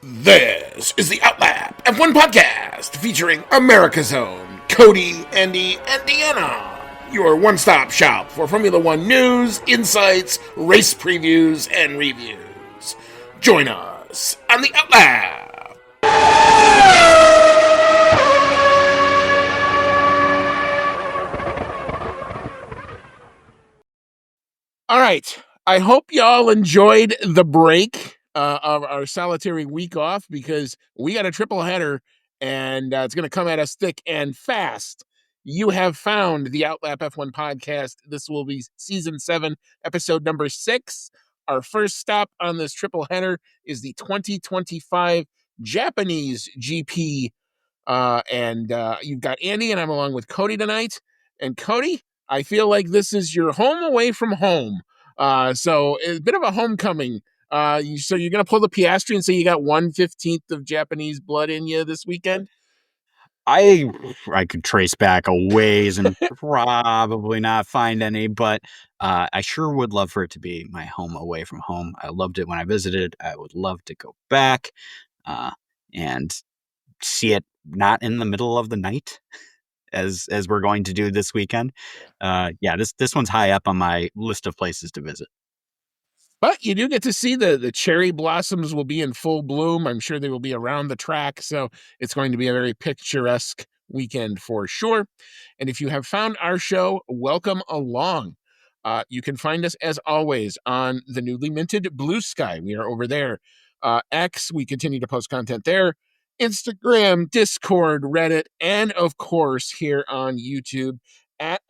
This is the Outlap F1 podcast featuring America's own Cody, Andy, and Deanna. Your one-stop shop for Formula One news, insights, race previews, and reviews. Join us on the Outlap. All right. I hope y'all enjoyed the break of our solitary week off, because we got a triple header and it's going to come at us thick and fast. You have found the Outlap F1 podcast. This will be season 7, episode number 6. Our first stop on this triple header is the 2025 Japanese GP. And you've got Andy, and I'm along with Cody tonight. And Cody, I feel like this is your home away from home. So it's a bit of a homecoming. So you're going to pull the Piastri and say you got 1/15 of Japanese blood in you this weekend? I could trace back a ways and probably not find any, but I sure would love for it to be my home away from home. I loved it when I visited. I would love to go back and see it not in the middle of the night as we're going to do this weekend. This one's high up on my list of places to visit. But you do get to see the cherry blossoms will be in full bloom. I'm sure they will be around the track, so it's going to be a very picturesque weekend for sure. And if you have found our show, welcome along. You can find us, as always, on the newly minted Blue Sky. We are over there. X, we continue to post content there. Instagram, Discord, Reddit, and of course here on YouTube at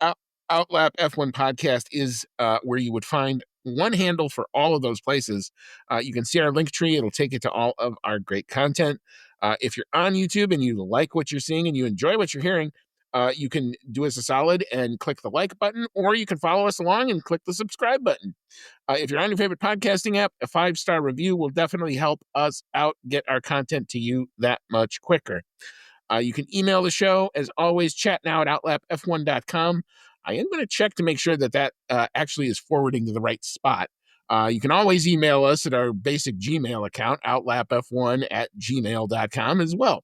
Outlap F1 Podcast is where you would find one handle for all of those places. You can see our link tree. It'll take you to all of our great content. If you're on YouTube and you like what you're seeing and you enjoy what you're hearing, you can do us a solid and click the like button, or you can follow us along and click the subscribe button. If you're on your favorite podcasting app, a 5-star review will definitely help us out, get our content to you that much quicker. You can email the show, as always, chatnow@outlapf1.com. I am going to check to make sure that actually is forwarding to the right spot. You can always email us at our basic Gmail account, outlapf1@gmail.com as well.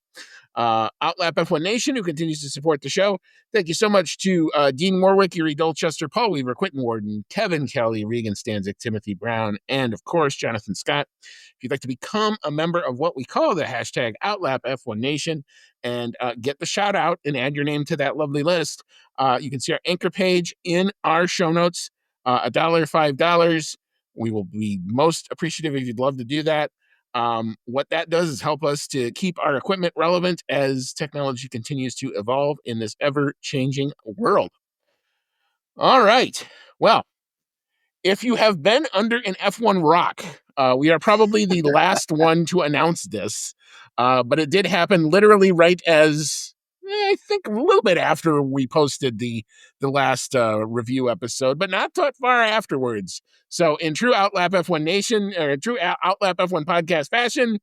Outlap F1 Nation, who continues to support the show. Thank you so much to Dean Warwick, Yuri Dolchester, Paul Weaver, Quentin Warden, Kevin Kelly, Regan Stanzik, Timothy Brown, and of course, Jonathan Scott. If you'd like to become a member of what we call the hashtag Outlap F1 Nation and get the shout out and add your name to that lovely list, you can see our anchor page in our show notes. $1, $5. We will be most appreciative if you'd love to do that. What that does is help us to keep our equipment relevant as technology continues to evolve in this ever-changing world. All right. Well, if you have been under an F1 rock, we are probably the last one to announce this, but it did happen literally right as, I think, a little bit after we posted the last review episode, but not too far afterwards. So in true Outlap F1 Nation, or true Outlap F1 podcast fashion,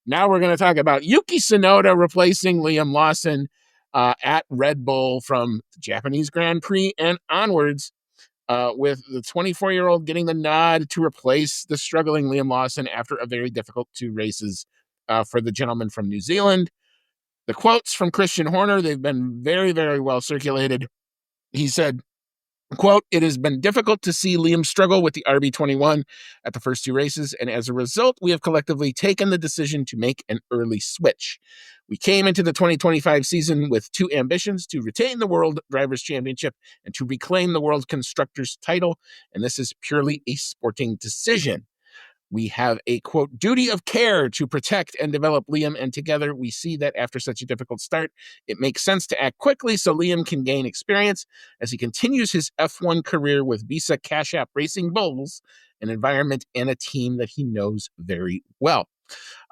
now we're going to talk about Yuki Tsunoda replacing Liam Lawson at Red Bull from the Japanese Grand Prix and onwards, with the 24-year-old getting the nod to replace the struggling Liam Lawson after a very difficult 2 races for the gentleman from New Zealand. The quotes from Christian Horner, they've been very, very well circulated. He said, quote, "It has been difficult to see Liam struggle with the RB21 at the first 2 races, and as a result, we have collectively taken the decision to make an early switch. We came into the 2025 season with 2 ambitions: to retain the World Drivers' Championship and to reclaim the World Constructors' title, and this is purely a sporting decision. We have a, quote, duty of care to protect and develop Liam, and together we see that after such a difficult start, it makes sense to act quickly so Liam can gain experience as he continues his F1 career with Visa Cash App Racing Bulls, an environment and a team that he knows very well."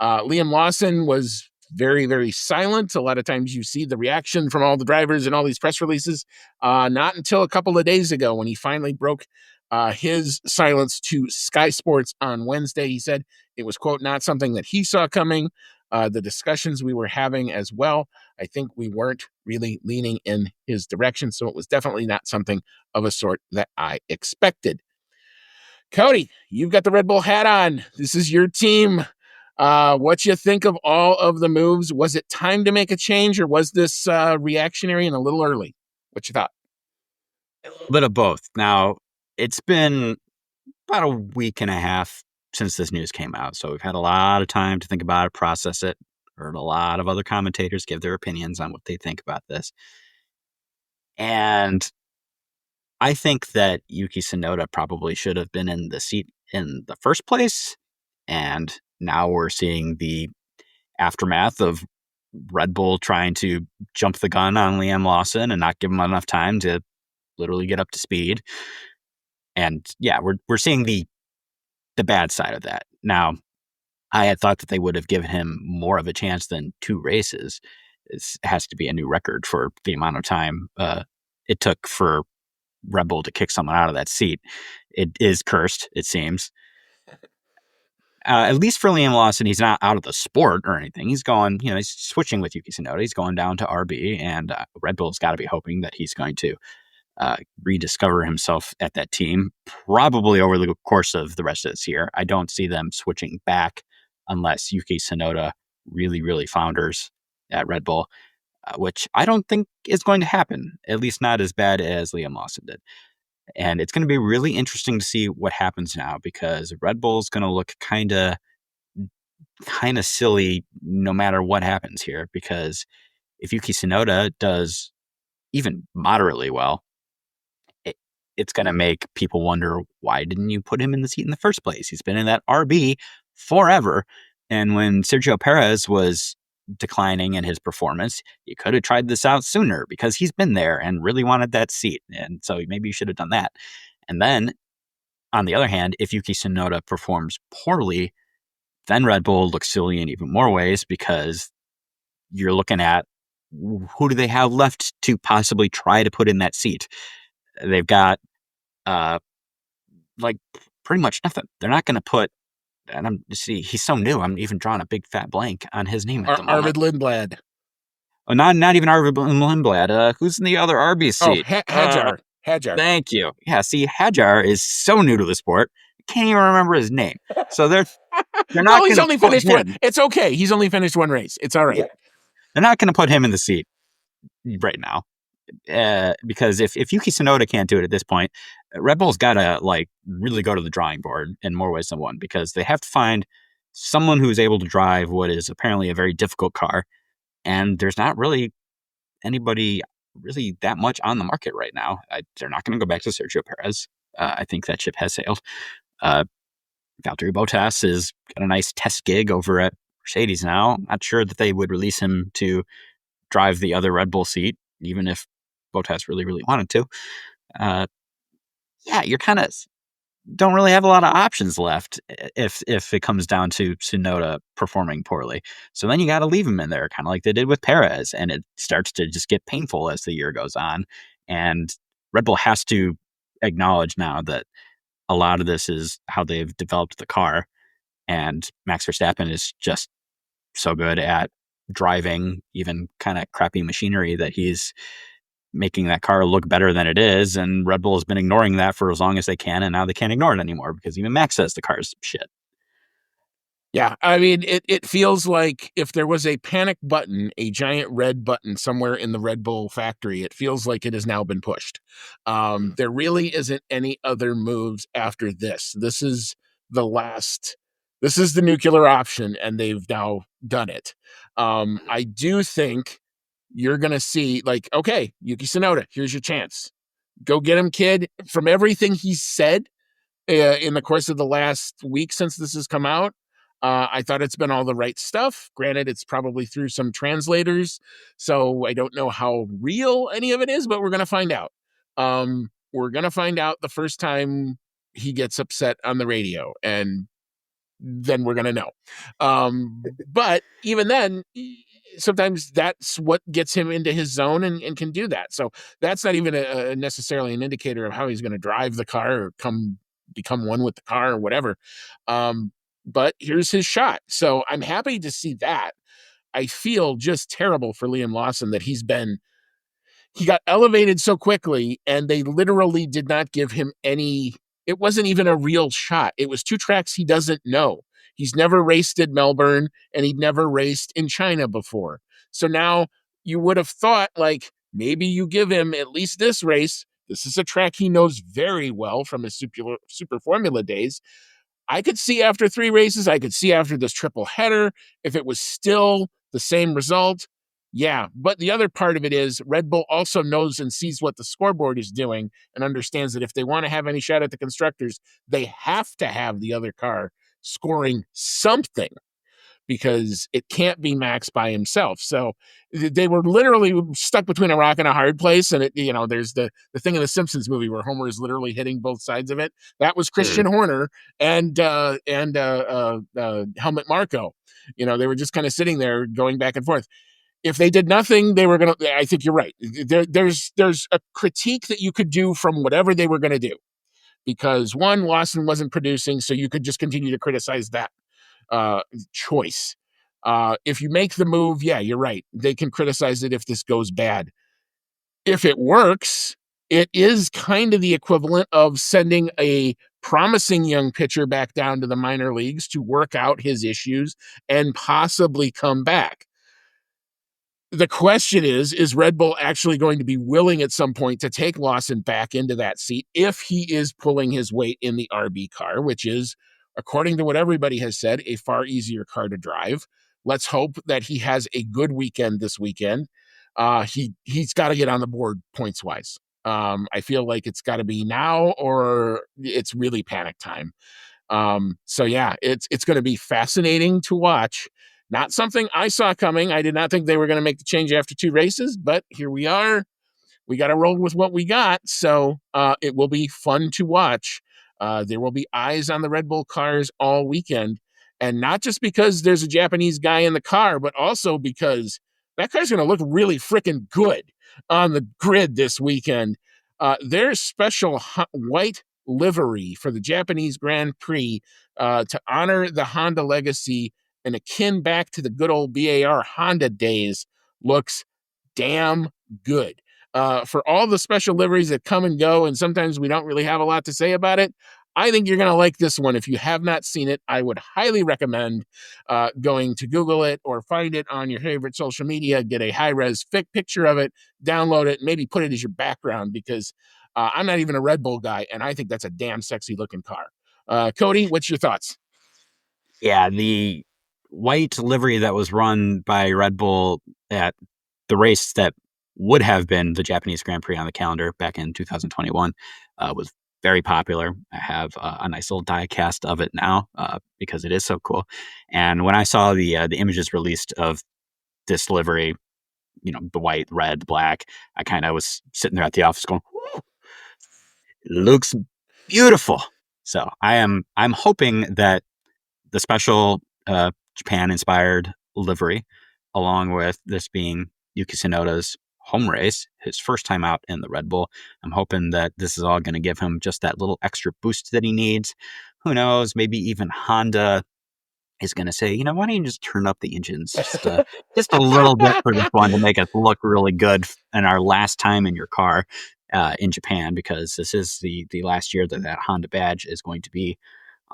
Liam Lawson was very, very silent. A lot of times you see the reaction from all the drivers and all these press releases. Not until a couple of days ago when he finally broke his silence to Sky Sports on Wednesday. He said it was, quote, not something that he saw coming. The discussions we were having as well, I think we weren't really leaning in his direction. So it was definitely not something of a sort that I expected. Cody, you've got the Red Bull hat on. This is your team. What you think of all of the moves? Was it time to make a change, or was this reactionary and a little early? What you thought? A little bit of both. Now, it's been about a week and a half since this news came out, so we've had a lot of time to think about it, process it. Heard a lot of other commentators give their opinions on what they think about this. And I think that Yuki Tsunoda probably should have been in the seat in the first place. And now we're seeing the aftermath of Red Bull trying to jump the gun on Liam Lawson and not give him enough time to literally get up to speed. And yeah, we're seeing the bad side of that. Now, I had thought that they would have given him more of a chance than 2 races. It has to be a new record for the amount of time it took for Red Bull to kick someone out of that seat. It is cursed, it seems. At least for Liam Lawson, he's not out of the sport or anything. He's going, he's switching with Yuki Tsunoda. He's going down to RB, and Red Bull's got to be hoping that he's going to rediscover himself at that team, probably over the course of the rest of this year. I don't see them switching back unless Yuki Tsunoda really, really founders at Red Bull, which I don't think is going to happen, at least not as bad as Liam Lawson did. And it's going to be really interesting to see what happens now, because Red Bull's going to look kind of silly no matter what happens here, because if Yuki Tsunoda does even moderately well, it's going to make people wonder, why didn't you put him in the seat in the first place? He's been in that RB forever. And when Sergio Perez was declining in his performance, you could have tried this out sooner, because he's been there and really wanted that seat. And so maybe you should have done that. And then, on the other hand, if Yuki Tsunoda performs poorly, then Red Bull looks silly in even more ways, because you're looking at, who do they have left to possibly try to put in that seat? They've got pretty much nothing. They're not going to put, and he's so new, I'm even drawing a big fat blank on his name at the moment. Arvid Lindblad. Oh, not even Arvid Lindblad. Who's in the other RB seat? Oh, Hadjar. Hadjar. Thank you. Yeah, see, Hadjar is so new to the sport, I can't even remember his name. So they're not. Well, he's only finished one. It's okay. He's only finished one race. It's all right. Yeah. They're not going to put him in the seat right now. Because if Yuki Tsunoda can't do it at this point, Red Bull's got to really go to the drawing board in more ways than one, because they have to find someone who's able to drive what is apparently a very difficult car, and there's not really anybody really that much on the market right now. They're not going to go back to Sergio Perez. I think that ship has sailed. Valtteri Bottas has got a nice test gig over at Mercedes now. I'm not sure that they would release him to drive the other Red Bull seat, even if Bottas really, really wanted to. You're kind of don't really have a lot of options left if it comes down to Tsunoda performing poorly. So then you got to leave him in there, kind of like they did with Perez, and it starts to just get painful as the year goes on. And Red Bull has to acknowledge now that a lot of this is how they've developed the car, and Max Verstappen is just so good at driving even kind of crappy machinery that he's making that car look better than it is, and Red Bull has been ignoring that for as long as they can, and now they can't ignore it anymore, because even Max says the car's shit. Yeah, I mean, it feels like if there was a panic button, a giant red button somewhere in the Red Bull factory, it feels like it has now been pushed. There really isn't any other moves after this. This is the nuclear option, and they've now done it. I do think you're going to see, okay, Yuki Tsunoda, here's your chance. Go get him, kid. From everything he's said in the course of the last week since this has come out, I thought it's been all the right stuff. Granted, it's probably through some translators, so I don't know how real any of it is, but we're going to find out. We're going to find out the first time he gets upset on the radio, and then we're going to know. But even then, sometimes that's what gets him into his zone and can do that. So that's not even necessarily an indicator of how he's going to drive the car or become one with the car or whatever. But here's his shot. So I'm happy to see that. I feel just terrible for Liam Lawson that he got elevated so quickly, and they literally did not give him it wasn't even a real shot. It was 2 tracks he doesn't know. He's never raced at Melbourne, and he'd never raced in China before. So now you would have thought, like, maybe you give him at least this race. This is a track he knows very well from his Super Formula days. I could see after 3 races, I could see after this triple header, if it was still the same result. Yeah, but the other part of it is Red Bull also knows and sees what the scoreboard is doing and understands that if they want to have any shot at the constructors, they have to have the other car scoring something, because it can't be Max by himself. So they were literally stuck between a rock and a hard place. And there's the thing in the Simpsons movie where Homer is literally hitting both sides of it. That was Christian Horner and Helmut Marko. They were just kind of sitting there going back and forth. If they did nothing, they were going to, I think you're right. There's a critique that you could do from whatever they were going to do, because one, Lawson wasn't producing, so you could just continue to criticize that choice. If you make the move, yeah, you're right. They can criticize it if this goes bad. If it works, it is kind of the equivalent of sending a promising young pitcher back down to the minor leagues to work out his issues and possibly come back. The question is Red Bull actually going to be willing at some point to take Lawson back into that seat if he is pulling his weight in the RB car, which is, according to what everybody has said, a far easier car to drive. Let's hope that he has a good weekend this weekend. He's got to get on the board points wise. I feel like it's got to be now or it's really panic time. So yeah, it's going to be fascinating to watch. Not something I saw coming. I did not think they were going to make the change after 2 races, but here we are. We got to roll with what we got. So it will be fun to watch. There will be eyes on the Red Bull cars all weekend. And not just because there's a Japanese guy in the car, but also because that car's going to look really freaking good on the grid this weekend. Their special white livery for the Japanese Grand Prix to honor the Honda legacy and akin back to the good old BAR Honda days looks damn good. For all the special liveries that come and go, and sometimes we don't really have a lot to say about it, I think you're going to like this one. If you have not seen it, I would highly recommend going to Google it or find it on your favorite social media, get a high-res picture of it, download it, maybe put it as your background, because I'm not even a Red Bull guy, and I think that's a damn sexy-looking car. Cody, what's your thoughts? Yeah, the white livery that was run by Red Bull at the race that would have been the Japanese Grand Prix on the calendar back in 2021 was very popular. I have a nice little die cast of it now because it is so cool. And when I saw the images released of this livery, the white, red, black, I kind of was sitting there at the office going, it looks beautiful. So I'm hoping that the special Japan-inspired livery, along with this being Yuki Tsunoda's home race, his first time out in the Red Bull, I'm hoping that this is all going to give him just that little extra boost that he needs. Who knows? Maybe even Honda is going to say, why don't you just turn up the engines just a little bit for this one to make us look really good in our last time in your car in Japan, because this is the last year that Honda badge is going to be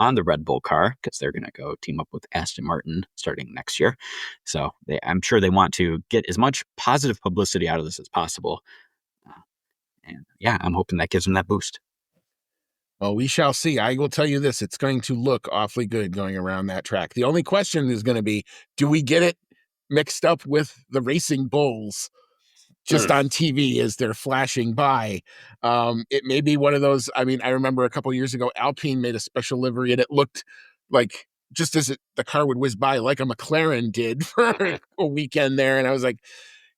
on the Red Bull car, because they're going to go team up with Aston Martin starting next year. So I'm sure they want to get as much positive publicity out of this as possible. And yeah, I'm hoping that gives them that boost. Well, we shall see. I will tell you this, it's going to look awfully good going around that track. The only question is going to be, do we get it mixed up with the Racing Bulls just on TV as they're flashing by? It may be one of those. I mean, I remember a couple years ago, Alpine made a special livery and it looked like, just as the car would whiz by, like a McLaren did for a weekend there. And I was like,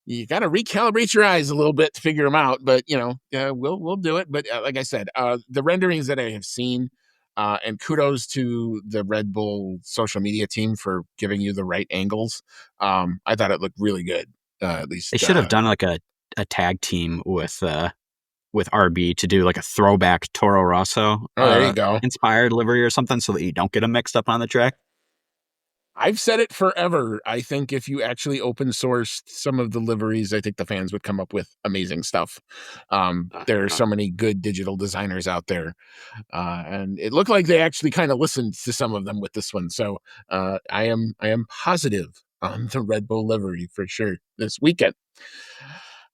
you got to recalibrate your eyes a little bit to figure them out, but we'll do it. But like I said, the renderings that I have seen, and kudos to the Red Bull social media team for giving you the right angles. I thought it looked really good. At least they should have done like a tag team with RB to do like a throwback Toro Rosso there you go, inspired livery or something, so that you don't get them mixed up on the track. I've said it forever. I think if you actually open sourced some of the liveries, I think the fans would come up with amazing stuff. There are so many good digital designers out there. And it looked like they actually kind of listened to some of them with this one. So I am positive on the Red Bull livery for sure this weekend.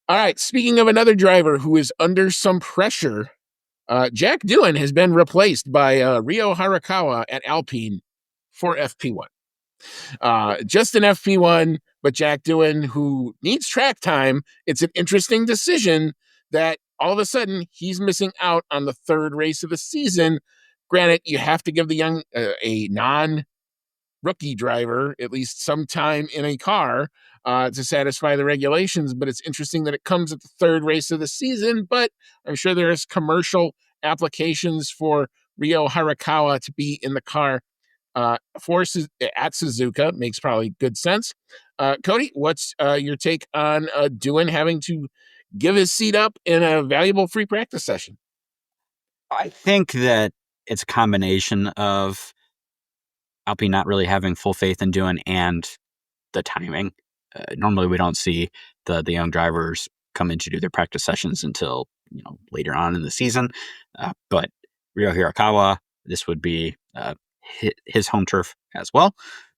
All right. Speaking of another driver who is under some pressure, Jack Doohan has been replaced by Ryo Harakawa at Alpine for FP1. Just an FP1, but Jack Doohan, who needs track time, it's an interesting decision that all of a sudden he's missing out on the third race of the season. Granted, you have to give the young, a non-rookie driver at least some time in a car to satisfy the regulations, but it's interesting that it comes at the third race of the season, but I'm sure there's commercial applications for Ryo Harakawa to be in the car forces at Suzuka. Makes probably good sense. Cody, what's your take on Doohan having to give his seat up in a valuable free practice session? I think that it's a combination of Alpine not really having full faith in Doohan and the timing. Normally, we don't see the young drivers come in to do their practice sessions until later on in the season. But Ryo Hirakawa, this would be his home turf as well,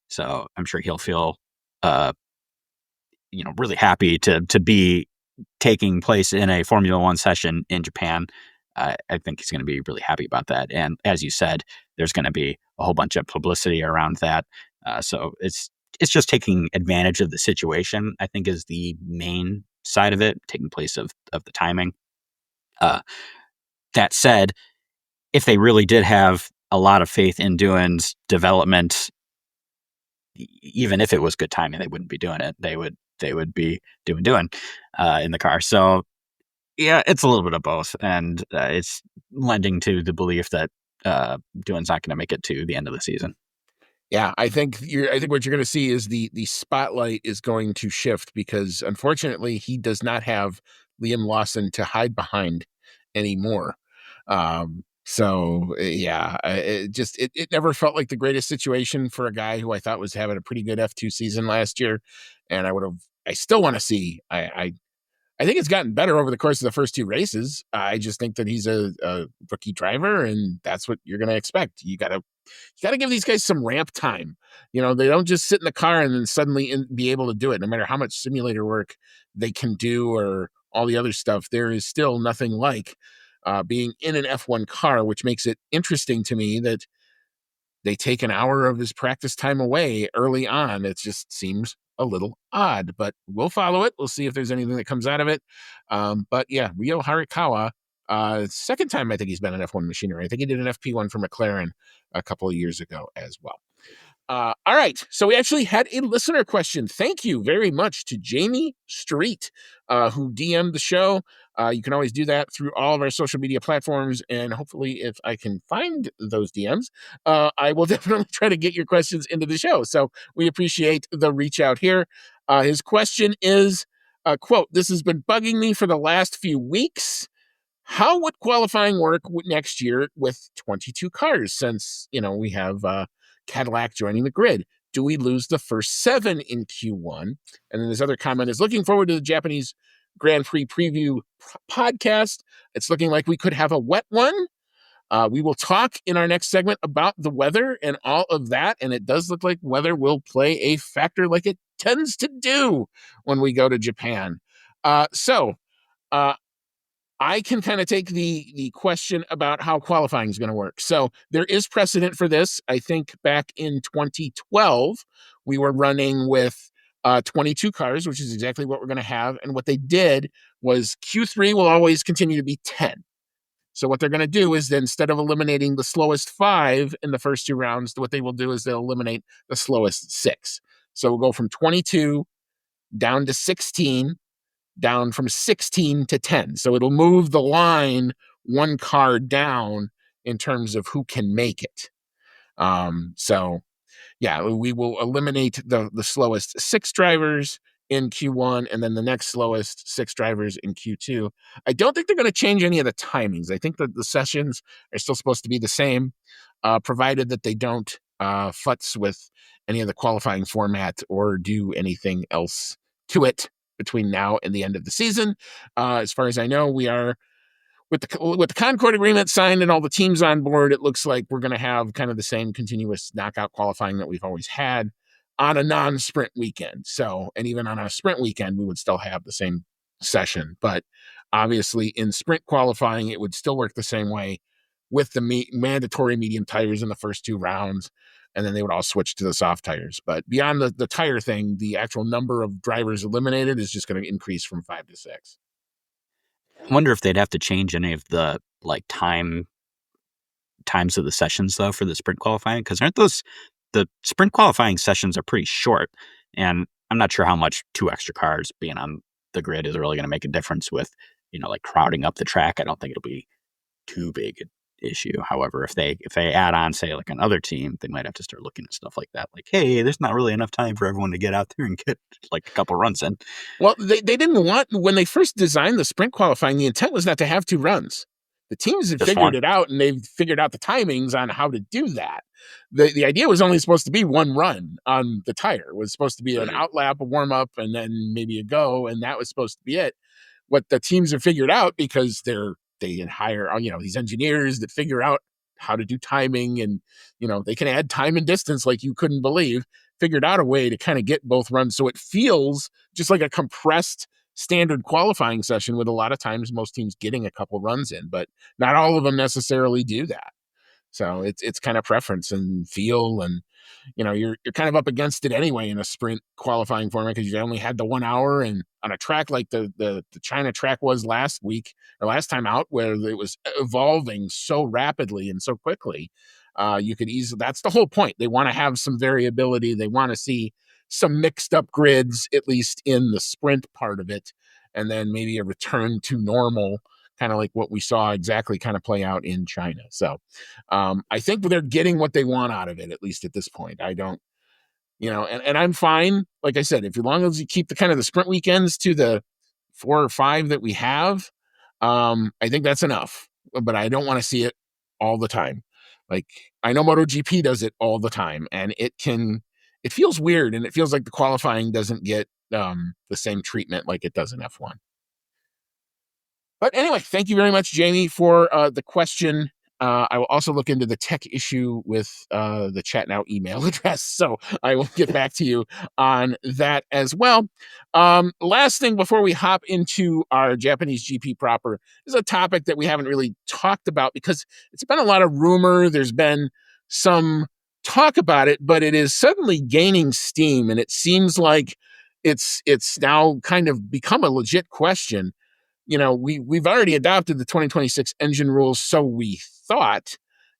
so I'm sure he'll feel really happy to be taking place in a Formula One session in Japan. I think he's going to be really happy about that. And as you said, there's going to be a whole bunch of publicity around that. So it's just taking advantage of the situation, I think, is the main side of it, taking place of the timing. That said, if they really did have a lot of faith in Doohan's development, even if it was good timing, they wouldn't be doing it. They would be doing in the car. So yeah, it's a little bit of both, and it's lending to the belief that Doohan's not going to make it to the end of the season. Yeah, I think what you're going to see is the spotlight is going to shift because unfortunately he does not have Liam Lawson to hide behind anymore. So yeah, it never felt like the greatest situation for a guy who I thought was having a pretty good F2 season last year, and I still want to see. I think it's gotten better over the course of the first two races. I just think that he's a rookie driver, and that's what you're going to expect. You got to give these guys some ramp time. They don't just sit in the car and then suddenly be able to do it. No matter how much simulator work they can do or all the other stuff, there is still nothing like being in an F1 car, which makes it interesting to me that they take an hour of his practice time away early on. It just seems a little odd, but we'll follow it. We'll see if there's anything that comes out of it. But yeah, Ryo Harakawa, second time I think he's been an F1 machinery. I think he did an FP1 for McLaren a couple of years ago as well. All right. So we actually had a listener question. Thank you very much to Jamie Street, who DM'd the show. You can always do that through all of our social media platforms. And hopefully, if I can find those DMs, I will definitely try to get your questions into the show. So we appreciate the reach out here. His question is, quote, "This has been bugging me for the last few weeks. How would qualifying work next year with 22 cars since, we have Cadillac joining the grid? Do we lose the first 7 in Q1?" And then his other comment is, "Looking forward to the Japanese Grand Prix preview podcast. It's looking like we could have a wet one. We will talk in our next segment about the weather and all of that. And it does look like weather will play a factor like it tends to do when we go to Japan. So I can kind of take the question about how qualifying is going to work. So there is precedent for this. I think back in 2012, we were running with 22 cars, which is exactly what we're going to have. And what they did was Q3 will always continue to be 10. So what they're going to do is then instead of eliminating the slowest 5 in the first 2 rounds, what they will do is they'll eliminate the slowest 6. So we'll go from 22 down to 16, down from 16 to 10. So it'll move the line 1 car down in terms of who can make it. So yeah, we will eliminate the slowest 6 drivers in Q1 and then the next slowest 6 drivers in Q2. I don't think they're going to change any of the timings. I think that the sessions are still supposed to be the same, provided that they don't futz with any of the qualifying format or do anything else to it between now and the end of the season. As far as I know, we are with the Concord agreement signed and all the teams on board. It looks like we're going to have kind of the same continuous knockout qualifying that we've always had on a non-sprint weekend. So, and even on a sprint weekend, we would still have the same session. But obviously, in sprint qualifying, it would still work the same way with the mandatory medium tires in the first 2 rounds. And then they would all switch to the soft tires. But beyond the tire thing, the actual number of drivers eliminated is just going to increase from 5 to 6. I wonder if they'd have to change any of the like times of the sessions though for the sprint qualifying, because aren't the sprint qualifying sessions are pretty short, and I'm not sure how much 2 extra cars being on the grid is really going to make a difference with like crowding up the track. I don't think it'll be too big an issue. However, if they add on say like another team, they might have to start looking at stuff like that. Like, hey, there's not really enough time for everyone to get out there and get like a couple runs in. Well, they didn't want, when they first designed the sprint qualifying, the intent was not to have 2 runs. The teams had figured it out, and they've figured out the timings on how to do that. The idea was only supposed to be 1 run on the tire. It was supposed to be an out lap, a warm up, and then maybe a go, and that was supposed to be it. What the teams have figured out, because they hire these engineers that figure out how to do timing, and they can add time and distance like you couldn't believe. Figured out a way to kind of get both runs so it feels just like a compressed standard qualifying session, with a lot of times most teams getting a couple runs in, but not all of them necessarily do that. So it's kind of preference and feel, and you're kind of up against it anyway in a sprint qualifying format, because you only had the 1 hour, and on a track like the China track was last week or last time out, where it was evolving so rapidly and so quickly, you could easily, that's the whole point. They want to have some variability. They want to see some mixed up grids, at least in the sprint part of it, and then maybe a return to normal, kind of like what we saw exactly kind of play out in China. So I think they're getting what they want out of it, at least at this point. I don't, and I'm fine. Like I said, as long as you keep the kind of the sprint weekends to the 4 or 5 that we have, I think that's enough. But I don't want to see it all the time. Like, I know MotoGP does it all the time, and it feels weird, and it feels like the qualifying doesn't get the same treatment like it does in F1. But anyway, thank you very much, Jamie, for the question. I will also look into the tech issue with the Chat Now email address, so I will get back to you on that as well. Last thing before we hop into our Japanese GP proper is a topic that we haven't really talked about, because it's been a lot of rumor. There's been some talk about it, but it is suddenly gaining steam, and it seems like it's now kind of become a legit question. We've already adopted the 2026 engine rules, so we thought.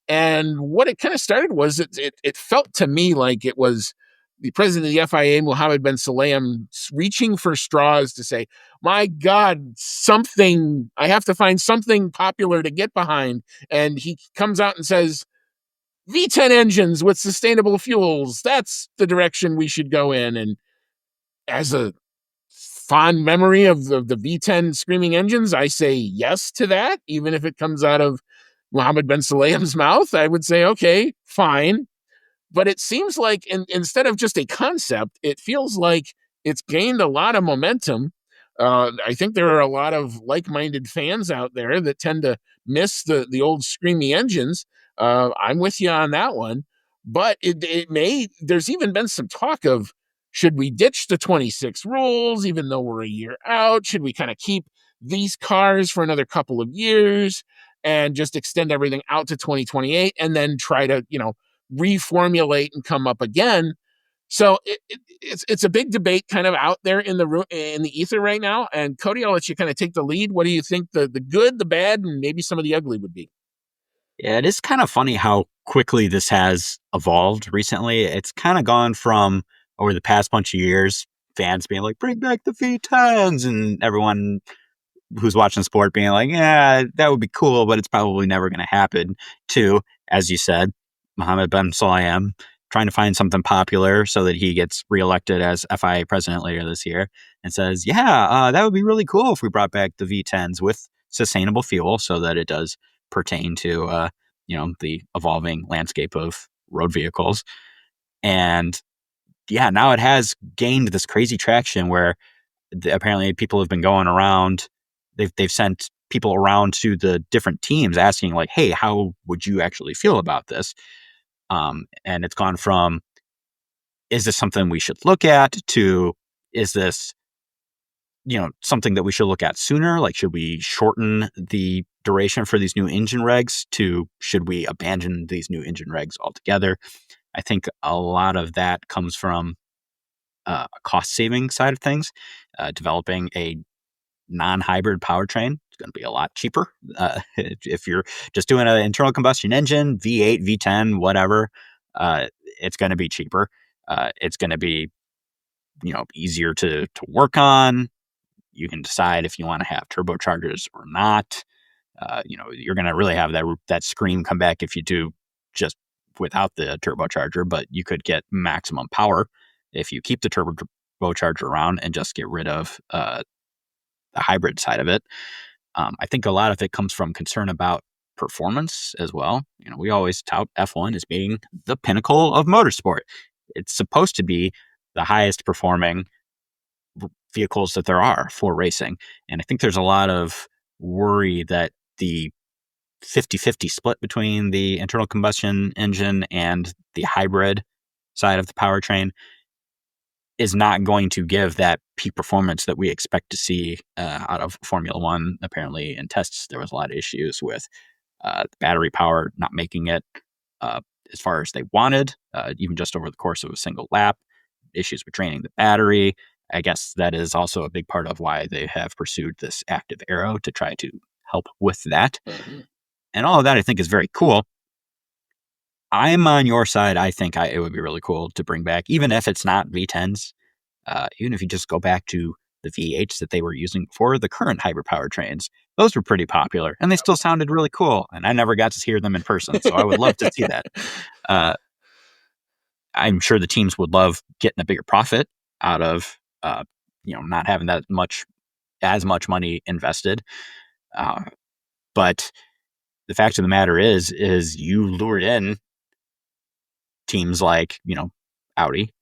And what it kind of started was it felt to me like it was the president of the FIA, Mohammed Ben Sulayem, reaching for straws to say, my God, I have to find something popular to get behind. And he comes out and says, V10 engines with sustainable fuels, that's the direction we should go in. And as a fond memory of the V10 screaming engines, I say yes to that. Even if it comes out of Mohammed Ben Sulayem's mouth, I would say, okay, fine. But it seems like instead of just a concept, it feels like it's gained a lot of momentum. I think there are a lot of like-minded fans out there that tend to miss the old screamy engines. I'm with you on that one. But there's even been some talk of, should we ditch the 26 rules, even though we're a year out? Should we kind of keep these cars for another couple of years and just extend everything out to 2028 and then try to, reformulate and come up again? So it's a big debate kind of out there in the ether right now. And Cody, I'll let you kind of take the lead. What do you think the good, the bad, and maybe some of the ugly would be? Yeah, it is kind of funny how quickly this has evolved recently. It's kind of gone from, over the past bunch of years, fans being like, bring back the V10s, and everyone who's watching sport being like, yeah, that would be cool, but it's probably never going to happen, to, as you said, Mohammed Ben Sulayem trying to find something popular so that he gets reelected as FIA president later this year, and says, yeah, that would be really cool if we brought back the V10s with sustainable fuel so that it does pertain to, the evolving landscape of road vehicles. And yeah, now it has gained this crazy traction where apparently people have been going around. They've sent people around to the different teams asking like, "Hey, how would you actually feel about this?" And it's gone from, "Is this something we should look at?" to, "Is this something that we should look at sooner? Like, should we shorten the duration for these new engine regs?" to, "Should we abandon these new engine regs altogether?" I think a lot of that comes from a cost saving side of things. Developing a non-hybrid powertrain is going to be a lot cheaper. If you're just doing an internal combustion engine, V8, V10, whatever, it's going to be cheaper. It's going to be easier to work on. You can decide if you want to have turbochargers or not. You're going to really have that scream come back if you do just without the turbocharger, but you could get maximum power if you keep the turbocharger around and just get rid of the hybrid side of it. I think a lot of it comes from concern about performance as well. We always tout F1 as being the pinnacle of motorsport. It's supposed to be the highest performing vehicles that there are for racing. And I think there's a lot of worry that the 50-50 split between the internal combustion engine and the hybrid side of the powertrain is not going to give that peak performance that we expect to see out of Formula One. Apparently, in tests, there was a lot of issues with battery power not making it as far as they wanted, even just over the course of a single lap. Issues with draining the battery. I guess that is also a big part of why they have pursued this active aero to try to help with that. Mm-hmm. And all of that I think is very cool. I'm on your side. I think it would be really cool to bring back, even if it's not V10s, even if you just go back to the V8s that they were using for the current hybrid powertrains. Those were pretty popular and they still sounded really cool. And I never got to hear them in person. So I would love to see that. I'm sure the teams would love getting a bigger profit out of, not having as much money invested. But the fact of the matter is you lured in teams like, Audi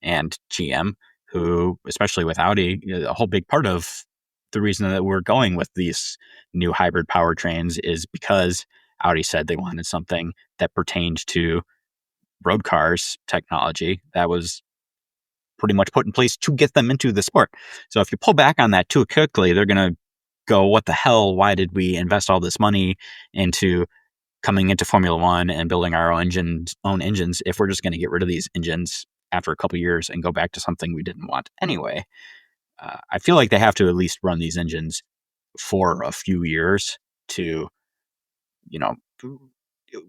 and GM, who, especially with Audi, a whole big part of the reason that we're going with these new hybrid powertrains is because Audi said they wanted something that pertained to road cars technology that was pretty much put in place to get them into the sport. So if you pull back on that too quickly, they're going to go, what the hell? Why did we invest all this money into coming into Formula One and building our own engines if we're just going to get rid of these engines after a couple of years and go back to something we didn't want anyway? I feel like they have to at least run these engines for a few years to,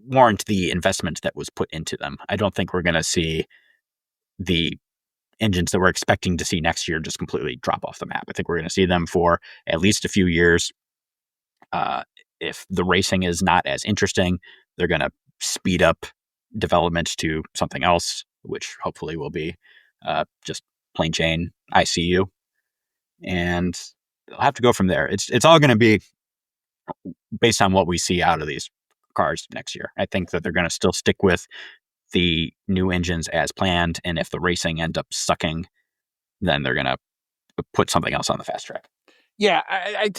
warrant the investment that was put into them. I don't think we're going to see the engines that we're expecting to see next year just completely drop off the map. I think we're going to see them for at least a few years. If the racing is not as interesting, they're going to speed up development to something else, which hopefully will be just plain Jane ICU. And they'll have to go from there. It's all going to be based on what we see out of these cars next year. I think that they're going to still stick with the new engines as planned. And if the racing ends up sucking, then they're going to put something else on the fast track. Yeah, I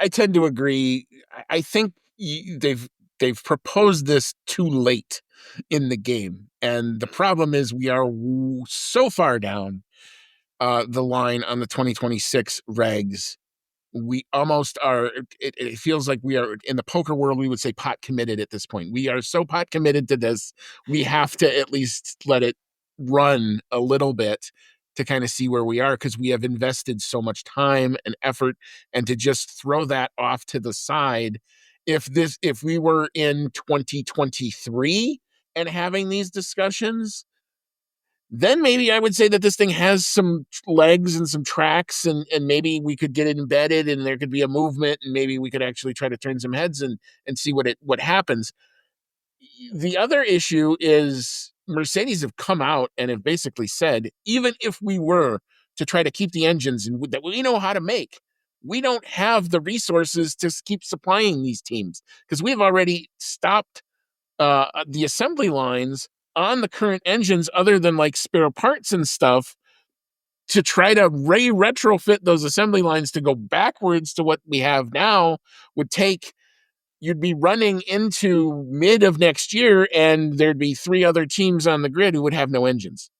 tend to agree. I think they've proposed this too late in the game, and the problem is we are so far down the line on the 2026 regs. We almost are. It feels like we are in the poker world. We would say pot committed at this point. We are so pot committed to this. We have to at least let it run a little bit to kind of see where we are, because we have invested so much time and effort, and to just throw that off to the side. If we were in 2023 and having these discussions, then maybe I would say that this thing has some legs and some tracks, and maybe we could get it embedded and there could be a movement, and maybe we could actually try to turn some heads and see what happens. The other issue is Mercedes have come out and have basically said, even if we were to try to keep the engines that we know how to make, we don't have the resources to keep supplying these teams, because we've already stopped the assembly lines on the current engines other than like spare parts and stuff to try to retrofit those assembly lines to go backwards to what we have now would take. You'd be running into mid of next year and there'd be 3 other teams on the grid who would have no engines.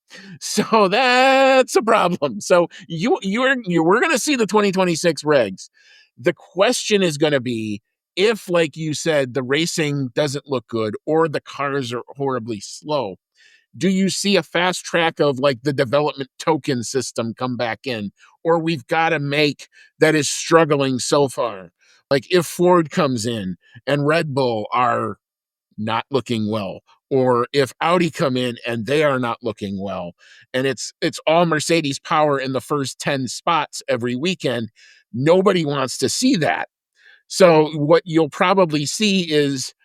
So that's a problem. So we're going to see the 2026 regs. The question is going to be if, like you said, the racing doesn't look good or the cars are horribly slow. Do you see a fast track of like the development token system come back in, or we've got a make that is struggling so far? Like if Ford comes in and Red Bull are not looking well, or if Audi come in and they are not looking well, and it's all Mercedes power in the first 10 spots every weekend, nobody wants to see that. So what you'll probably see is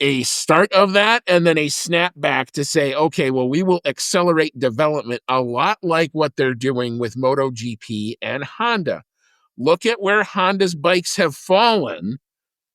a start of that and then a snapback to say, okay, well, we will accelerate development a lot like what they're doing with MotoGP and Honda. Look at where Honda's bikes have fallen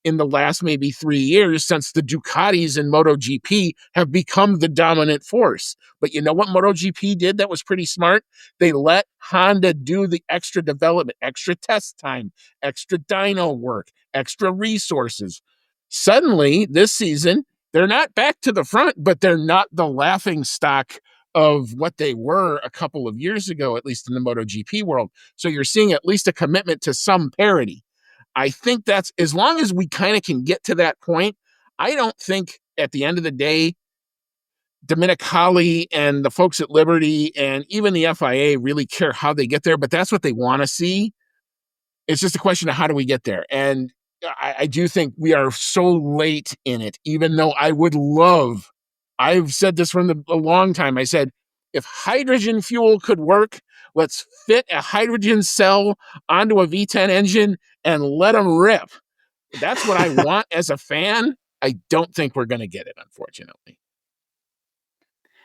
in the last maybe 3 years since the Ducatis in MotoGP have become the dominant force. But you know what MotoGP did that was pretty smart? They let Honda do the extra development, extra test time, extra dyno work, extra resources. Suddenly, this season, they're not back to the front, but they're not the laughing stock of what they were a couple of years ago, at least in the MotoGP world. So you're seeing at least a commitment to some parity. I think that's, as long as we kind of can get to that point, I don't think at the end of the day, Domenicali and the folks at Liberty and even the FIA really care how they get there, but that's what they want to see. It's just a question of how do we get there? And I do think we are so late in it, even though I would love, I've said this from a long time. I said, if hydrogen fuel could work, let's fit a hydrogen cell onto a V10 engine and let them rip. That's what I want as a fan. I don't think we're going to get it, unfortunately.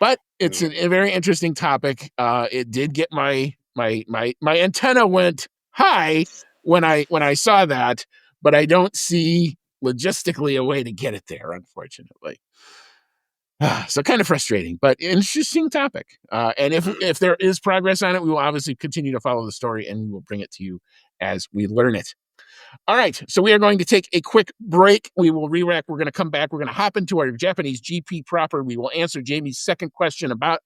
But it's a very interesting topic. It did get my antenna went high when I saw that, but I don't see logistically a way to get it there, unfortunately. So kind of frustrating, but interesting topic. And if there is progress on it, we will obviously continue to follow the story and we will bring it to you as we learn it. All right, so we are going to take a quick break. We will re-rack. We're going to come back. We're going to hop into our Japanese GP proper. We will answer Jamie's second question about,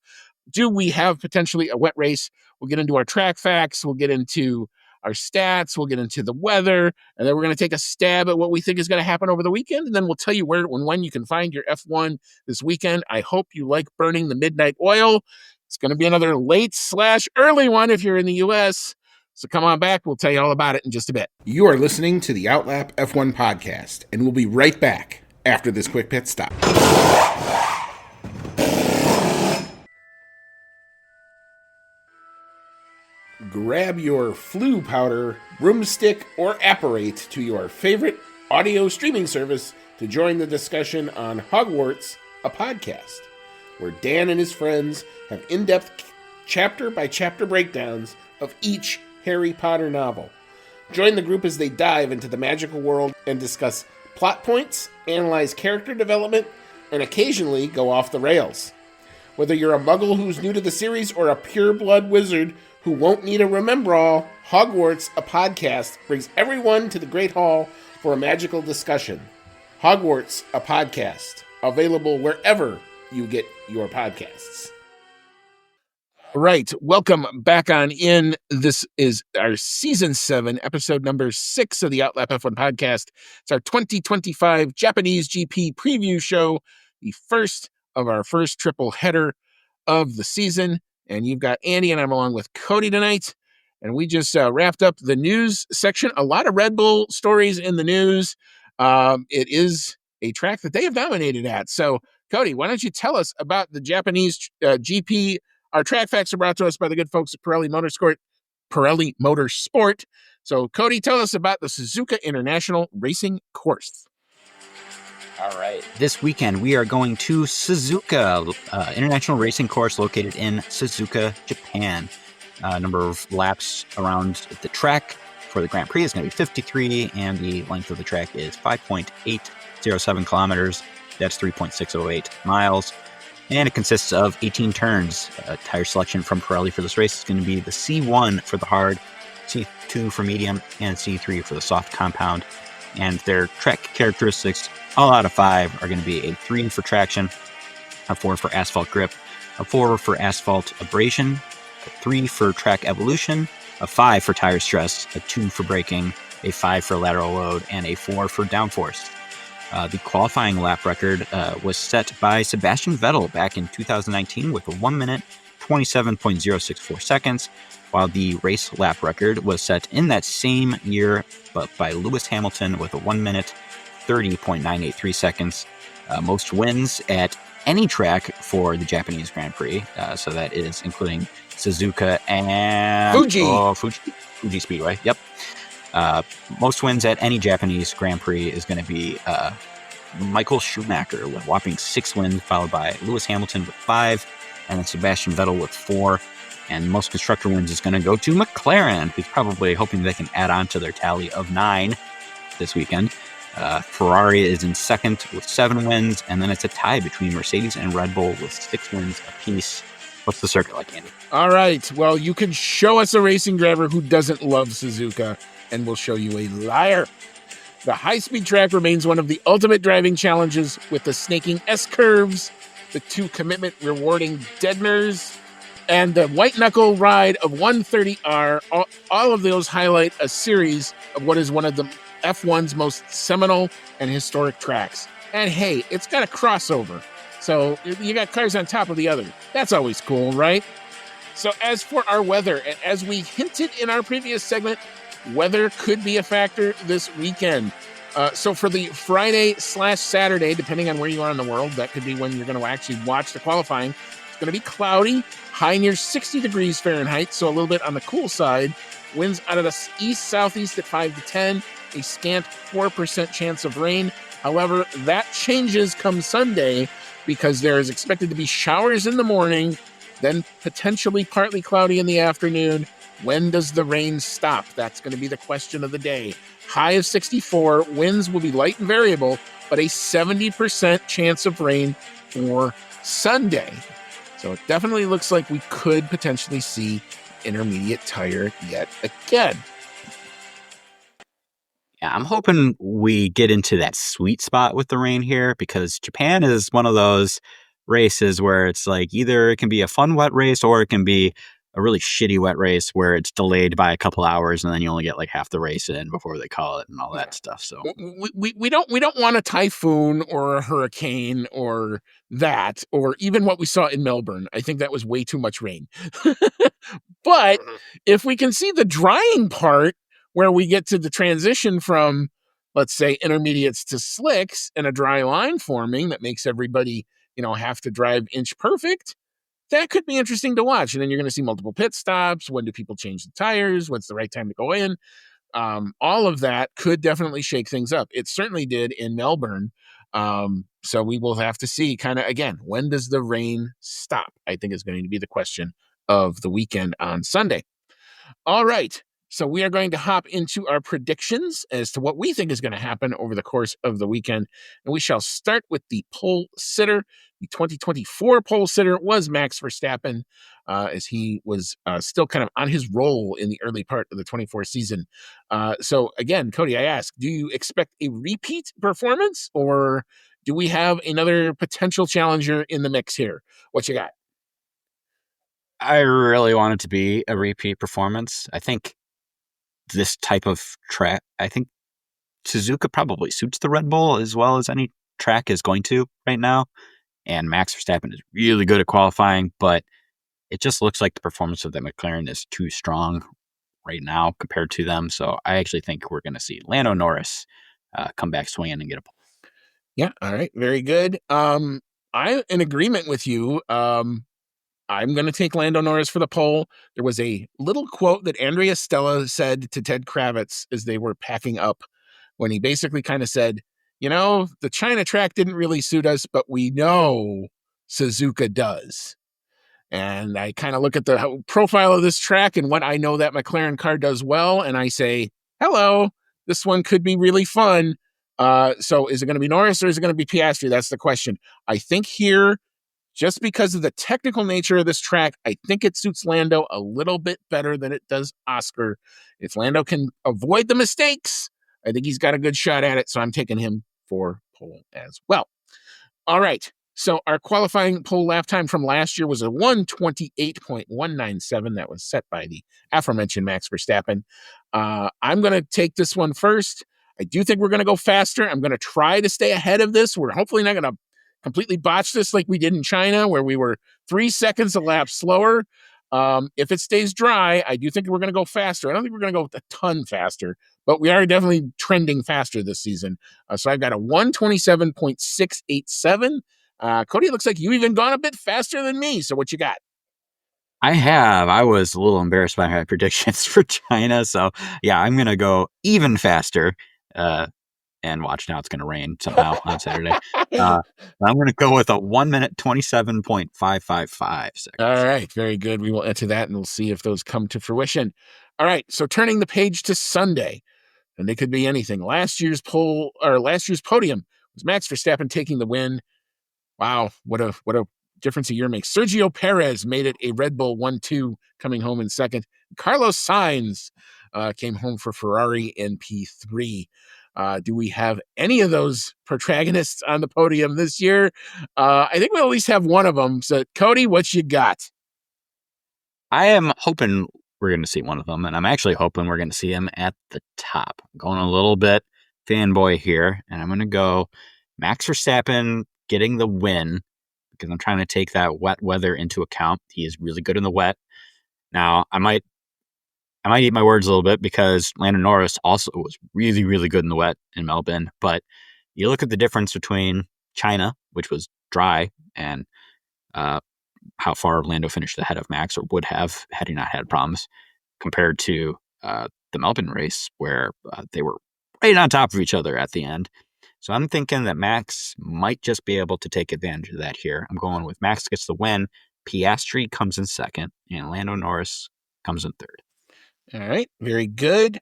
do we have potentially a wet race? We'll get into our track facts. We'll get into our stats. We'll get into the weather. And then we're going to take a stab at what we think is going to happen over the weekend. And then we'll tell you where and when you can find your F1 this weekend. I hope you like burning the midnight oil. It's going to be another late/early one if you're in the U.S., so come on back. We'll tell you all about it in just a bit. You are listening to the Outlap F1 podcast, and we'll be right back after this quick pit stop. Grab your flu powder, broomstick, or apparate to your favorite audio streaming service to join the discussion on Hogwarts, a podcast, where Dan and his friends have in-depth chapter-by-chapter breakdowns of each Harry Potter novel. Join the group as they dive into the magical world and discuss plot points, analyze character development, and occasionally go off the rails. Whether you're a muggle who's new to the series or a pure-blood wizard who won't need a remember-all, Hogwarts, a podcast, brings everyone to the Great Hall for a magical discussion. Hogwarts, a podcast, available wherever you get your podcasts. Right. Welcome back on in. This is our season 7, episode number 6 of the Outlap F1 podcast. It's our 2025 Japanese GP preview show, the first of our first triple header of the season. And you've got Andy and I'm along with Cody tonight. And we just wrapped up the news section. A lot of Red Bull stories in the news. It is a track that they have dominated at. So, Cody, why don't you tell us about the Japanese GP? Our track facts are brought to us by the good folks at Pirelli Motorsport. So, Cody, tell us about the Suzuka International Racing Course. All right. This weekend, we are going to Suzuka International Racing Course located in Suzuka, Japan. Number of laps around the track for the Grand Prix is going to be 53, and the length of the track is 5.807 kilometers. That's 3.608 miles. And it consists of 18 turns. Tire selection from Pirelli for this race is going to be the C1 for the hard, C2 for medium, and C3 for the soft compound. And their track characteristics, all out of 5, are going to be a 3 for traction, a 4 for asphalt grip, a 4 for asphalt abrasion, a 3 for track evolution, a 5 for tire stress, a 2 for braking, a 5 for lateral load, and a 4 for downforce. The qualifying lap record was set by Sebastian Vettel back in 2019 with a 1 minute 27.064 seconds, while the race lap record was set in that same year but by Lewis Hamilton with a 1 minute 30.983 seconds. Most wins at any track for the Japanese Grand Prix, so that is including Suzuka and Fuji Speedway. Yep. Most wins at any Japanese Grand Prix is going to be Michael Schumacher with a whopping 6 wins, followed by Lewis Hamilton with 5, and then Sebastian Vettel with 4. And most constructor wins is going to go to McLaren, who's probably hoping they can add on to their tally of 9 this weekend. Ferrari is in second with 7 wins, and then it's a tie between Mercedes and Red Bull with 6 wins apiece. What's the circuit like, Andy? All right. Well, you can show us a racing driver who doesn't love Suzuka, and we'll show you a liar. The high-speed track remains one of the ultimate driving challenges with the snaking S-curves, the 2 commitment rewarding deadeners, and the white-knuckle ride of 130R. All of those highlight a series of what is one of the F1's most seminal and historic tracks. And hey, it's got a crossover. So you got cars on top of the other. That's always cool, right? So as for our weather, and as we hinted in our previous segment, weather could be a factor this weekend. So for the Friday/Saturday, depending on where you are in the world, that could be when you're going to actually watch the qualifying. It's going to be cloudy, high near 60 degrees Fahrenheit, so a little bit on the cool side. Winds out of the east-southeast at 5 to 10, a scant 4% chance of rain. However, that changes come Sunday because there is expected to be showers in the morning, then potentially partly cloudy in the afternoon. When does the rain stop? That's going to be the question of the day. High of 64, winds will be light and variable, but a 70% chance of rain for Sunday. So it definitely looks like we could potentially see intermediate tire yet again. Yeah, I'm hoping we get into that sweet spot with the rain here, because Japan is one of those races where it's like either it can be a fun wet race or it can be a really shitty wet race where it's delayed by a couple hours and then you only get like half the race in before they call it and all that stuff. So we don't want a typhoon or a hurricane or that, or even what we saw in Melbourne. I think that was way too much rain. But if we can see the drying part where we get to the transition from, let's say, intermediates to slicks and a dry line forming that makes everybody, have to drive inch perfect, that could be interesting to watch. And then you're going to see multiple pit stops. When do people change the tires? What's the right time to go in? All of that could definitely shake things up. It certainly did in Melbourne. So we will have to see kind of, again, when does the rain stop? I think is going to be the question of the weekend on Sunday. All right. So we are going to hop into our predictions as to what we think is going to happen over the course of the weekend. And we shall start with the pole sitter. The 2024 pole sitter was Max Verstappen, as he was still kind of on his roll in the early part of the 24 season. So again, Cody, I ask, do you expect a repeat performance, or do we have another potential challenger in the mix here? What you got? I really want it to be a repeat performance. I think this type of track, I think Suzuka probably suits the Red Bull as well as any track is going to right now. And Max Verstappen is really good at qualifying, but it just looks like the performance of the McLaren is too strong right now compared to them. So I actually think we're going to see Lando Norris come back swinging and get a pole. Yeah. All right. Very good. I'm in agreement with you. I'm going to take Lando Norris for the pole. There was a little quote that Andrea Stella said to Ted Kravitz as they were packing up, when he basically kind of said, the China track didn't really suit us, but we know Suzuka does. And I kind of look at the profile of this track and what I know that McLaren car does well, and I say, hello, this one could be really fun. So is it going to be Norris or is it going to be Piastri? That's the question. I think here, just because of the technical nature of this track, I think it suits Lando a little bit better than it does Oscar. If Lando can avoid the mistakes, I think he's got a good shot at it. So I'm taking him for pole as well. All right. So our qualifying pole lap time from last year was a 1:28.197. That was set by the aforementioned Max Verstappen. I'm going to take this one first. I do think we're going to go faster. I'm going to try to stay ahead of this. We're hopefully not going to completely botch this like we did in China, where we were 3 seconds a lap slower. If it stays dry, I do think we're going to go faster. I don't think we're going to go a ton faster, but we are definitely trending faster this season. So I've got a 1:27.687. Cody, it looks like you even gone a bit faster than me. So what you got? I was a little embarrassed by my predictions for China. So, yeah, I'm going to go even faster. And watch, now it's going to rain somehow on Saturday. I'm going to go with a 1 minute 27.555 seconds. All right, very good. We will enter that and we'll see if those come to fruition. All right, so turning the page to Sunday, and they could be anything. Last year's podium was Max Verstappen taking the win. Wow, what a difference a year makes. Sergio Perez made it a Red Bull 1-2, coming home in second. Carlos Sainz came home for Ferrari in P3. Do we have any of those protagonists on the podium this year? I think we'll at least have one of them. So, Cody, what you got? I am hoping we're going to see one of them, and I'm actually hoping we're going to see him at the top. I'm going a little bit fanboy here, and I'm going to go Max Verstappen getting the win, because I'm trying to take that wet weather into account. He is really good in the wet. Now, I might eat my words a little bit, because Lando Norris also was really, really good in the wet in Melbourne. But you look at the difference between China, which was dry, and how far Lando finished ahead of Max, or would have had he not had problems, compared to the Melbourne race, where they were right on top of each other at the end. So I'm thinking that Max might just be able to take advantage of that here. I'm going with Max gets the win, Piastri comes in second, and Lando Norris comes in third. All right, very good.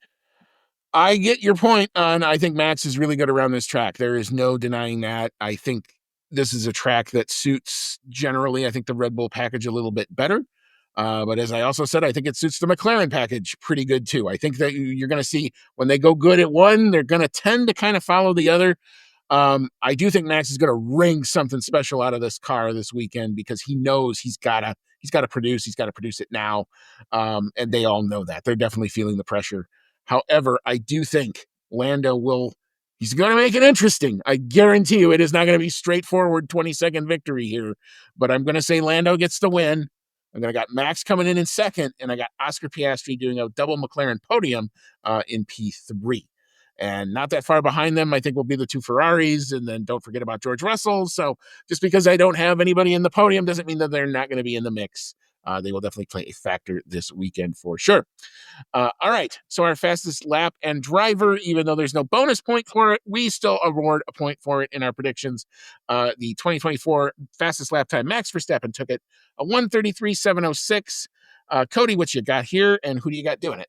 I get your point on, I think Max is really good around this track. There is no denying that. I think this is a track that suits, generally, I think the Red Bull package a little bit better. But as I also said, I think it suits the McLaren package pretty good too. I think that you're going to see when they go good at one, they're going to tend to kind of follow the other. I do think Max is going to wring something special out of this car this weekend, because he knows he's got to produce it now. And they all know that. They're definitely feeling the pressure. However, I do think Lando he's going to make it interesting. I guarantee you it is not going to be straightforward 20-second victory here, but I'm going to say Lando gets the win. I'm going to got Max coming in second, and I got Oscar Piastri doing a double McLaren podium in P3. And not that far behind them, I think, will be the two Ferraris. And then don't forget about George Russell. So just because I don't have anybody in the podium doesn't mean that they're not going to be in the mix. They will definitely play a factor this weekend for sure. All right. So our fastest lap and driver, even though there's no bonus point for it, we still award a point for it in our predictions. The 2024 fastest lap time, Max Verstappen took it, a 1:33.706. Cody, what you got here, and who do you got doing it?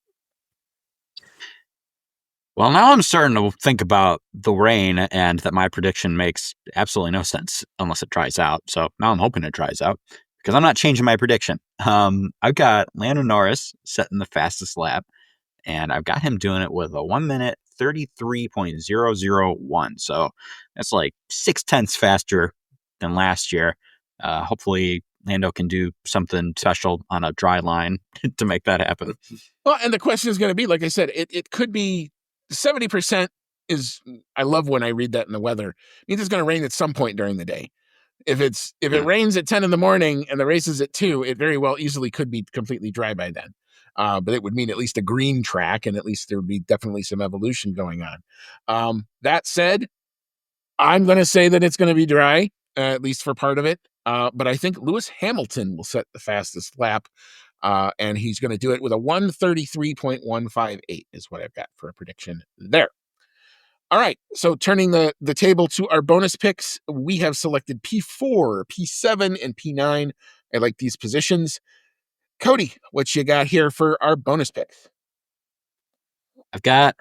Well, now I'm starting to think about the rain, and that my prediction makes absolutely no sense unless it dries out. So now I'm hoping it dries out, because I'm not changing my prediction. I've got Lando Norris setting the fastest lap, and I've got him doing it with a 1 minute 33.001. So that's like 0.6 faster than last year. Hopefully Lando can do something special on a dry line to make that happen. Well, and the question is going to be, like I said, it could be 70% is, I love when I read that in the weather. It means it's going to rain at some point during the day. If it rains at 10 in the morning and the race is at 2, it very well easily could be completely dry by then. But it would mean at least a green track, and at least there would be definitely some evolution going on. That said, I'm going to say that it's going to be dry, at least for part of it. But I think Lewis Hamilton will set the fastest lap. And he's going to do it with a 1:33.158 is what I've got for a prediction there. All right, so turning the table to our bonus picks, we have selected P4, P7, and P9. I like these positions. Cody, what you got here for our bonus picks? I've got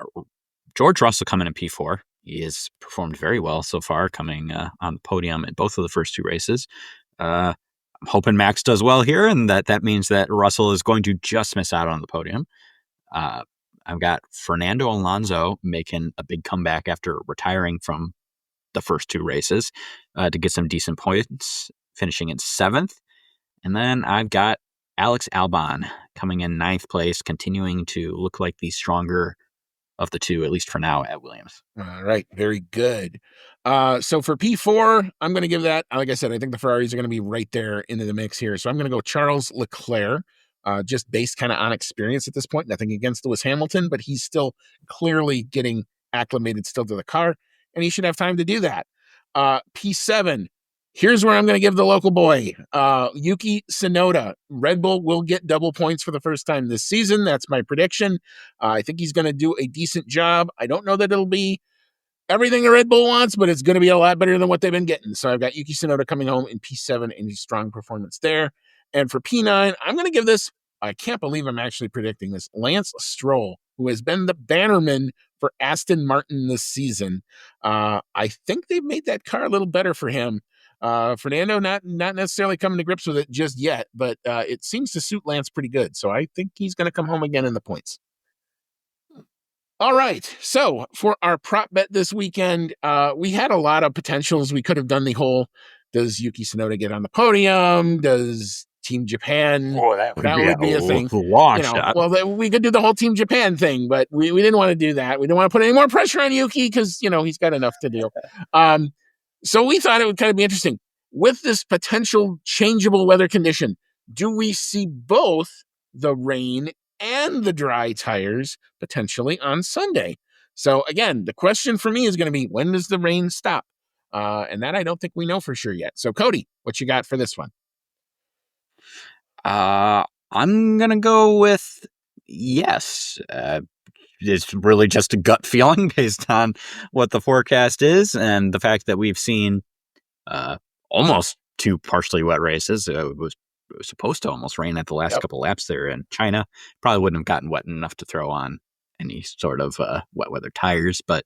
George Russell coming in P4. He has performed very well so far, coming on the podium in both of the first two races. I'm hoping Max does well here, and that means that Russell is going to just miss out on the podium. I've got Fernando Alonso making a big comeback after retiring from the first 2 races to get some decent points, finishing in 7th. And then I've got Alex Albon coming in 9th place, continuing to look like the stronger of the 2, at least for now, at Williams. All right. Very good. So for P4, I'm going to give that, like I said, I think the Ferraris are going to be right there into the mix here. So I'm going to go Charles Leclerc, just based kind of on experience at this point. Nothing against Lewis Hamilton, but he's still clearly getting acclimated still to the car, and he should have time to do that. P7, here's where I'm going to give the local boy, Yuki Tsunoda. Red Bull will get double points for the first time this season. That's my prediction. I think he's going to do a decent job. I don't know that it'll be everything a Red Bull wants, but it's going to be a lot better than what they've been getting. So I've got Yuki Tsunoda coming home in P7 and a strong performance there. And for P9, I'm going to give this, I can't believe I'm actually predicting this, Lance Stroll, who has been the bannerman for Aston Martin this season. I think they've made that car a little better for him. Fernando not necessarily coming to grips with it just yet, but it seems to suit Lance pretty good. So I think he's going to come home again in the points. All right. So for our prop bet this weekend, we had a lot of potentials. We could have done the whole, does Yuki Tsunoda get on the podium? Does Team Japan? That would be a thing. Long shot. Well, we could do the whole Team Japan thing, but we didn't want to do that. We didn't want to put any more pressure on Yuki because, he's got enough to do. So we thought it would kind of be interesting. With this potential changeable weather condition, do we see both the rain and the dry tires potentially on Sunday? So again, the question for me is going to be, when does the rain stop? And that I don't think we know for sure yet. So Cody, what you got for this one? I'm going to go with yes. It's really just a gut feeling based on what the forecast is and the fact that we've seen almost 2 partially wet races. It was supposed to almost rain at the last couple laps there in China. Probably wouldn't have gotten wet enough to throw on any sort of wet weather tires, but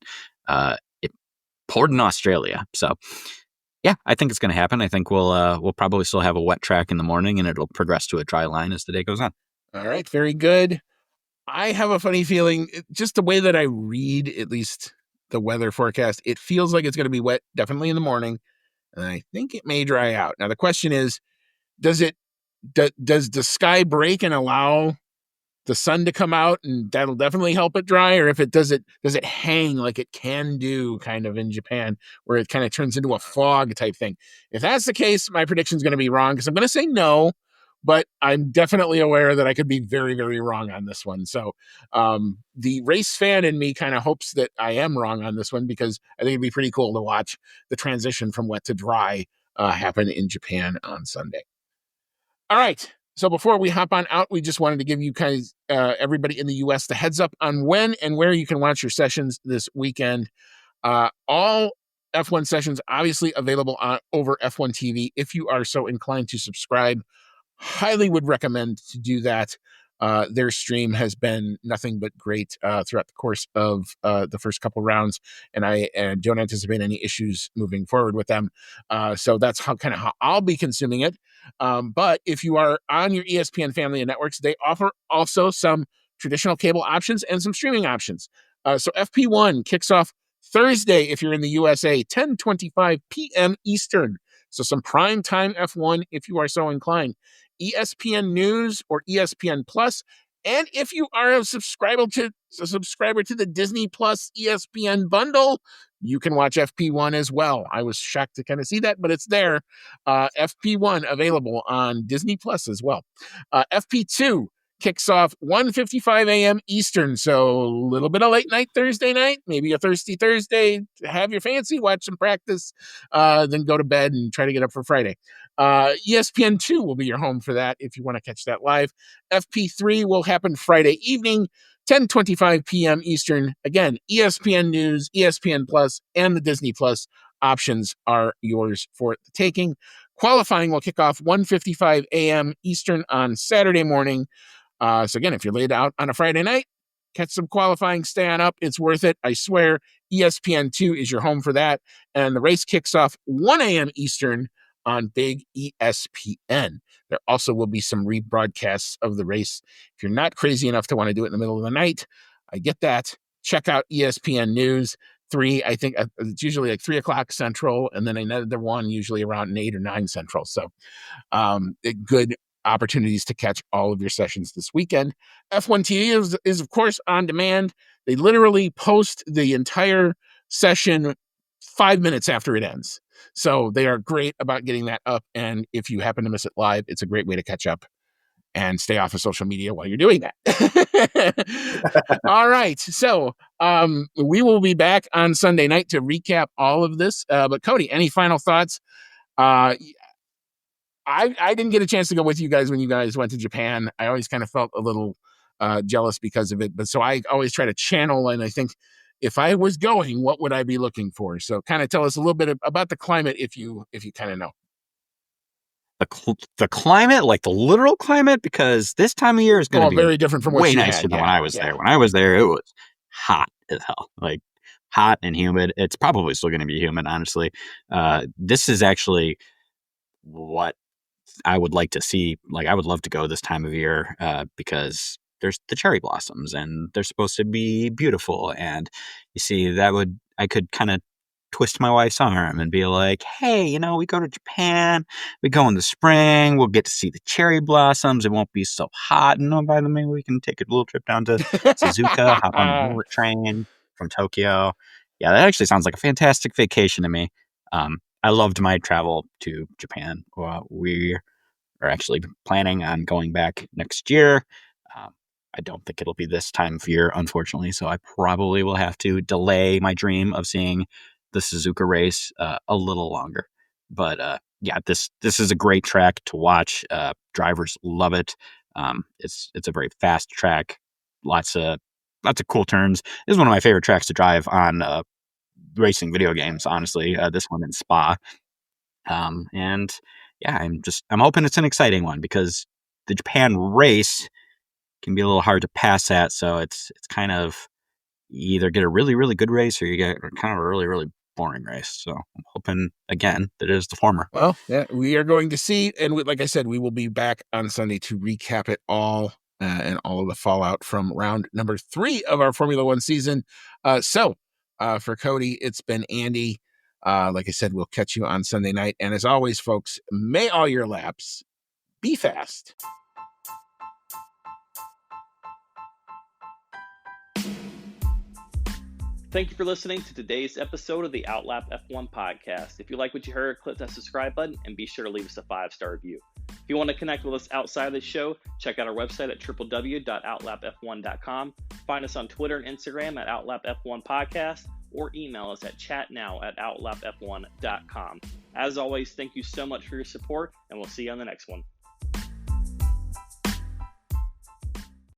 it poured in Australia. So yeah, I think it's going to happen. I think we'll probably still have a wet track in the morning, and it'll progress to a dry line as the day goes on. All right, very good. I have a funny feeling, just the way that I read at least the weather forecast, it feels like it's going to be wet definitely in the morning, and I think it may dry out. Now the question is, does the sky break and allow the sun to come out, and that'll definitely help it dry? Or if it does it hang like it can do kind of in Japan, where it kind of turns into a fog type thing? If that's the case, my prediction is going to be wrong, because I'm going to say no, but I'm definitely aware that I could be very, very wrong on this one. So the race fan in me kind of hopes that I am wrong on this one, because I think it'd be pretty cool to watch the transition from wet to dry happen in Japan on Sunday. All right. So before we hop on out, we just wanted to give you guys, everybody in the U.S., the heads up on when and where you can watch your sessions this weekend. All F1 sessions obviously available over F1 TV. If you are so inclined to subscribe, highly would recommend to do that. Their stream has been nothing but great throughout the course of the first couple rounds, and I don't anticipate any issues moving forward with them. So that's how I'll be consuming it. But if you are on your ESPN family of networks, they offer also some traditional cable options and some streaming options. So FP1 kicks off Thursday if you're in the USA, 10:25 p.m. Eastern. So some prime time F1 if you are so inclined. ESPN News or ESPN Plus, and if you are a subscriber to the Disney Plus ESPN bundle, you can watch FP1 as well. I was shocked to kind of see that, but it's there. FP1 available on Disney Plus as well. FP2 kicks off 1:55 a.m. Eastern, so a little bit of late night Thursday night, maybe a thirsty Thursday, have your fancy, watch some practice, then go to bed and try to get up for Friday. ESPN2 will be your home for that if you want to catch that live. FP3 will happen Friday evening, 10:25 p.m. Eastern. Again, ESPN News, ESPN Plus, and the Disney Plus options are yours for the taking. Qualifying will kick off 1:55 a.m. Eastern on Saturday morning. So again, if you're laid out on a Friday night, catch some qualifying, stay on up. It's worth it. I swear, ESPN2 is your home for that. And the race kicks off 1 a.m. Eastern on Big ESPN. There also will be some rebroadcasts of the race. If you're not crazy enough to want to do it in the middle of the night, I get that. Check out ESPN News 3. I think it's usually like 3 o'clock Central, and then another one usually around 8 or 9 Central. So good opportunities to catch all of your sessions this weekend. F1 TV is of course on demand. They literally post the entire session 5 minutes after it ends. So they are great about getting that up. And if you happen to miss it live, it's a great way to catch up and stay off of social media while you're doing that. All right. So we will be back on Sunday night to recap all of this. But Cody, any final thoughts? I didn't get a chance to go with you guys when you guys went to Japan. I always kind of felt a little jealous because of it. But so I always try to channel, and I think if I was going, what would I be looking for? So kind of tell us a little bit about the climate if you kind of know. The climate, like the literal climate, because this time of year is going to be very different from what way you nicer had. than when I was there. When I was there, it was hot as hell, like hot and humid. It's probably still going to be humid, honestly. This is actually what I would like to see. Like, I would love to go this time of year because there's the cherry blossoms and they're supposed to be beautiful. And you see, I could kind of twist my wife's arm and be like, hey, we go to Japan, we go in the spring, we'll get to see the cherry blossoms, it won't be so hot, and by the way, we can take a little trip down to Suzuka, hop on the bullet train from Tokyo. Yeah, that actually sounds like a fantastic vacation to me. I loved my travel to Japan. We are actually planning on going back next year. I don't think it'll be this time of year, unfortunately, so I probably will have to delay my dream of seeing the Suzuka race a little longer. But yeah, this is a great track to watch. Drivers love it. It's a very fast track. Lots of cool turns. This is one of my favorite tracks to drive on racing video games, honestly. This one in Spa. And yeah, I'm hoping it's an exciting one because the Japan race can be a little hard to pass at. So it's kind of, you either get a really, really good race or you get kind of a really, really boring race. So I'm hoping, again, that it is the former. Well, yeah, we are going to see. And like I said, we will be back on Sunday to recap it all and all of the fallout from round number 3 of our Formula One season. So for Cody, it's been Andy. Like I said, we'll catch you on Sunday night. And as always, folks, may all your laps be fast. Thank you for listening to today's episode of the Outlap F1 podcast. If you like what you heard, click that subscribe button and be sure to leave us a 5-star review. If you want to connect with us outside of the show, check out our website at www.outlapf1.com. Find us on Twitter and Instagram at OutlapF1 Podcast, or email us at chatnow@outlapf1.com. As always, thank you so much for your support, and we'll see you on the next one.